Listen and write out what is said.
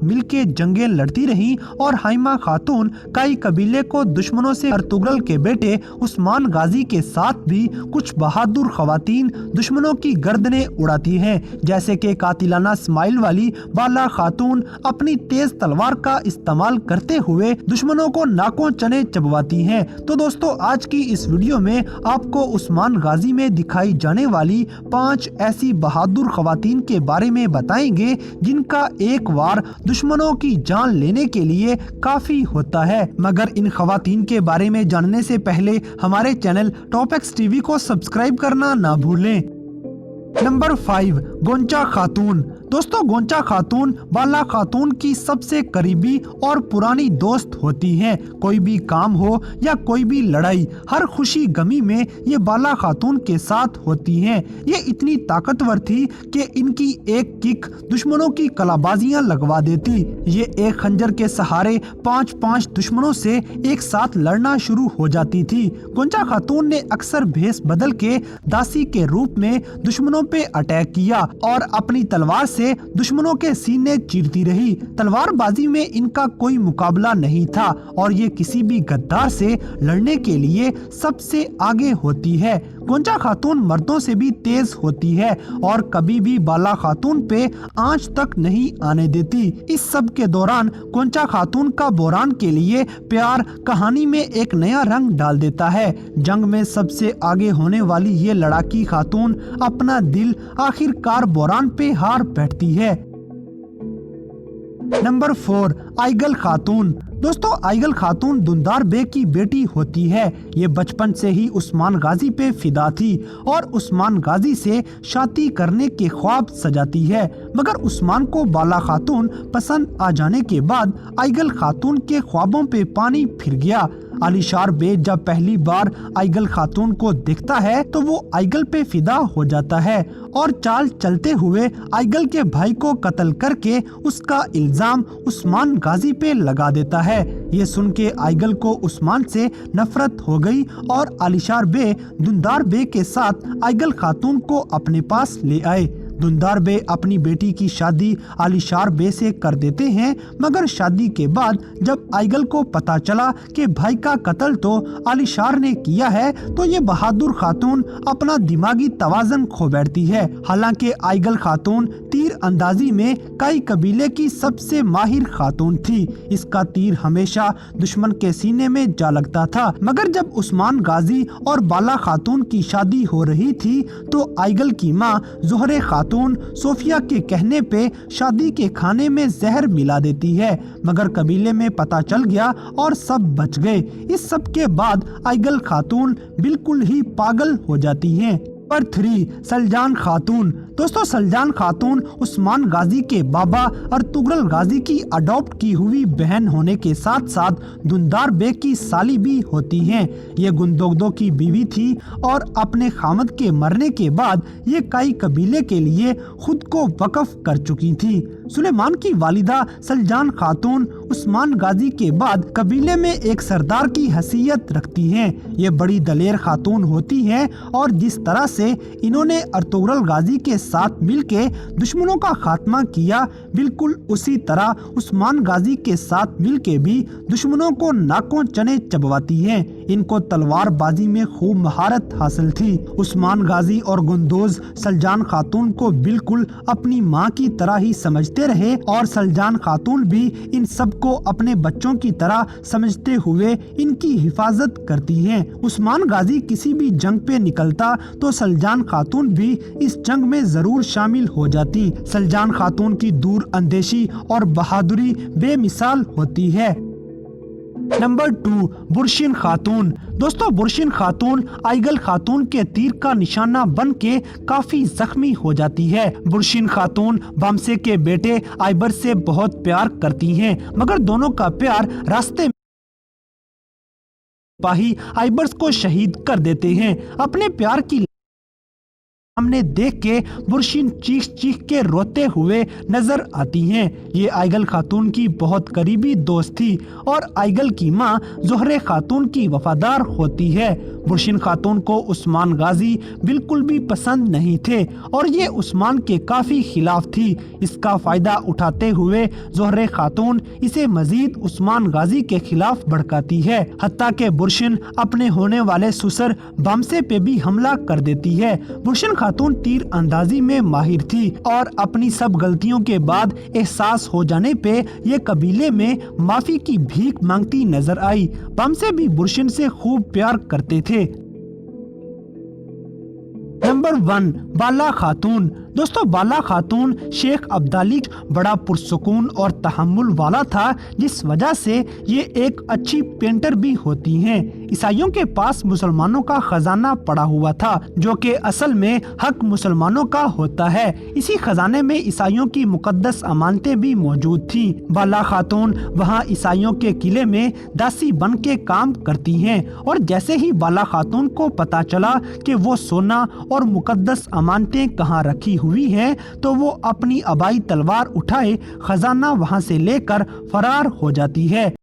मिल के जंगें लड़ती रहीं और हाइमा खातून कई कबीले को दुश्मनों से अर्तुगरुल के बेटे उस्मान गाजी के साथ भी कुछ बहादुर खवातीन दुश्मनों की गर्दनें उड़ाती हैं, जैसे कि कातिलाना स्माइल वाली बाला खातून अपनी तेज तलवार का इस्तेमाल करते हुए दुश्मनों को नाकों चने चबवाती हैं। तो दोस्तों, आज की इस वीडियो में आपको उस्मान गाजी में दिखाई जाने वाली 5 ऐसी बहादुर खवातीन के बारे में बताएंगे जिनका एक वार दुश्मनों की जान लेने के लिए काफी होता है। मगर इन खवातीन के बारे में जानने से पहले हमारे चैनल टॉप एक्स टीवी को सब्सक्राइब करना ना भूलें। नंबर 5, गोंचा खातून। दोस्तों, गोंचा खातून बाला खातून की सबसे करीबी और पुरानी दोस्त होती हैं। कोई भी काम हो या कोई भी लड़ाई, हर खुशी गमी में ये बाला खातून के साथ होती हैं। ये इतनी ताकतवर थी कि इनकी एक किक दुश्मनों की कलाबाजियां लगवा देती। ये एक खंजर के सहारे 5-5 दुश्मनों से एक साथ लड़ना शुरू हो जाती थी। गोंचा खातून ने अक्सर भेष बदल के दासी के रूप में दुश्मनों पे अटैक किया और अपनी तलवार से दुश्मनों के सीने चीरती रही। तलवारबाजी में इनका कोई मुकाबला नहीं था और ये किसी भी गद्दार से लड़ने के लिए सबसे आगे होती है। गोंचा खातून मर्दों से भी तेज होती है और कभी भी बाला खातून पे आंच तक नहीं आने देती। इस सब के दौरान गोंचा खातून का बोरान के लिए प्यार कहानी में एक नया रंग डाल देता है। जंग में सबसे आगे होने वाली ये लड़ाकी खातून अपना दिल आखिरकार बोरान पे हार बैठती है। नंबर 4, आइगल खातून। दोस्तों, आइगल खातून दुंदार बे की बेटी होती है। ये बचपन से ही उस्मान गाजी पे फिदा थी और उस्मान गाजी से शादी करने के ख्वाब सजाती है। मगर उस्मान को बाला खातून पसंद आ जाने के बाद आइगल खातून के ख्वाबों पे पानी फिर गया। अलीशार बे जब पहली बार आइगल खातून को देखता है तो वो आइगल पे फिदा हो जाता है और चाल चलते हुए आइगल के भाई को कत्ल करके उसका इल्जाम उस्मान गाजी पे लगा देता है। ये सुन के आइगल को उस्मान से नफरत हो गई और अलीशार बे दुंदार बे के साथ आइगल खातून को अपने पास ले आए। दुंदार बे अपनी बेटी की शादी अलीशार बे से कर देते हैं, मगर शादी के बाद जब आइगल को पता चला कि भाई का कत्ल तो अलीशार ने किया है तो ये बहादुर खातून अपना दिमागी तवाज़न खो बैठती है। हालांकि आइगल खातून तीर अंदाजी में कई कबीले की सबसे माहिर खातून थी। इसका तीर हमेशा दुश्मन के सीने में जा लगता था। मगर जब उस्मान गाजी और बाला खातून की शादी हो रही थी तो आइगल की माँ जोहरे खातून सोफिया के कहने पे शादी के खाने में जहर मिला देती है। मगर कबीले में पता चल गया और सब बच गए। इस सब के बाद आइगल खातून बिल्कुल ही पागल हो जाती हैं। नंबर 3, सलजान खातून। दोस्तों, सलजान खातून उस्मान गाजी के बाबा अर्तुगरुल गाजी की अडॉप्ट की हुई बहन होने के साथ साथ दुंदार बे की साली भी होती हैं। ये गुंदोगदो की बीवी थी और अपने खामद के मरने के बाद ये कई कबीले के लिए खुद को वक्फ कर चुकी थी। सुलेमान की वालिदा सलजान खातून उस्मान गाजी के बाद कबीले में एक सरदार की हैसियत रखती हैं। ये बड़ी दलेर खातून होती हैं और जिस तरह से इन्होंने अर्तुगरुल गाजी के साथ मिलके दुश्मनों का खात्मा किया, बिल्कुल उसी तरह उस्मान गाजी के साथ मिलके भी दुश्मनों को नाकों चने चबवाती हैं। इनको तलवारबाजी में खूब महारत हासिल थी। उस्मान गाजी और गुंदोज सलजान खातून को बिल्कुल अपनी माँ की तरह ही समझते रहे और सलजान खातून भी इन सबको अपने बच्चों की तरह समझते हुए इनकी हिफाजत करती हैं। उस्मान गाजी किसी भी जंग पे निकलता तो सलजान खातून भी इस जंग में जरूर शामिल हो जाती। सलजान खातून की दूर अंदेशी और बहादुरी बेमिसाल होती है। नंबर 2, बुरशिन खातून। दोस्तों, बुरशिन खातून आइगल खातून के तीर का निशाना बन के काफी जख्मी हो जाती है। बुरशिन खातून बामसे के बेटे आइबर से बहुत प्यार करती हैं, मगर दोनों का प्यार रास्ते में सिपाही आइबर्स को शहीद कर देते हैं। अपने प्यार की सामने देख के बुरशिन चीख चीख के रोते हुए नजर आती हैं। ये आइगल खातून की बहुत करीबी दोस्त थी और आइगल की माँ ज़ोहरे खातून की वफादार होती है। बुरशिन खातून को उस्मान गाजी बिल्कुल भी पसंद नहीं थे और ये उस्मान के काफ़ी खिलाफ थी। इसका फ़ायदा उठाते हुए ज़ोहरे खातून इसे मजीद उस्मान गाजी के खिलाफ भड़काती है। हत्ता के बुरशिन अपने होने वाले ससुर बामसे पे भी हमला कर देती है। बुरशिन खातून तीर अंदाजी में माहिर थी और अपनी सब गलतियों के बाद एहसास हो जाने पे ये कबीले में माफी की भीख मांगती नजर आई। बामसे भी बुरशिन से खूब प्यार करते थे। नंबर 1, बाला खातून। दोस्तों, बाला खातून शेख अब्दाली बड़ा पुरसुकून और तहम्मुल वाला था, जिस वजह से ये एक अच्छी पेंटर भी होती हैं। ईसाइयों के पास मुसलमानों का खजाना पड़ा हुआ था, जो कि असल में हक मुसलमानों का होता है। इसी खजाने में ईसाइयों की मुकद्दस अमानतें भी मौजूद थी। बाला खातून वहाँ ईसाइयों के किले में दासी बन के काम करती हैं और जैसे ही बाला खातून को पता चला कि वो सोना और मुकद्दस अमानतें कहाँ रखी हुई हैं, तो वो अपनी अबाई तलवार उठाए खजाना वहाँ से लेकर फरार हो जाती है।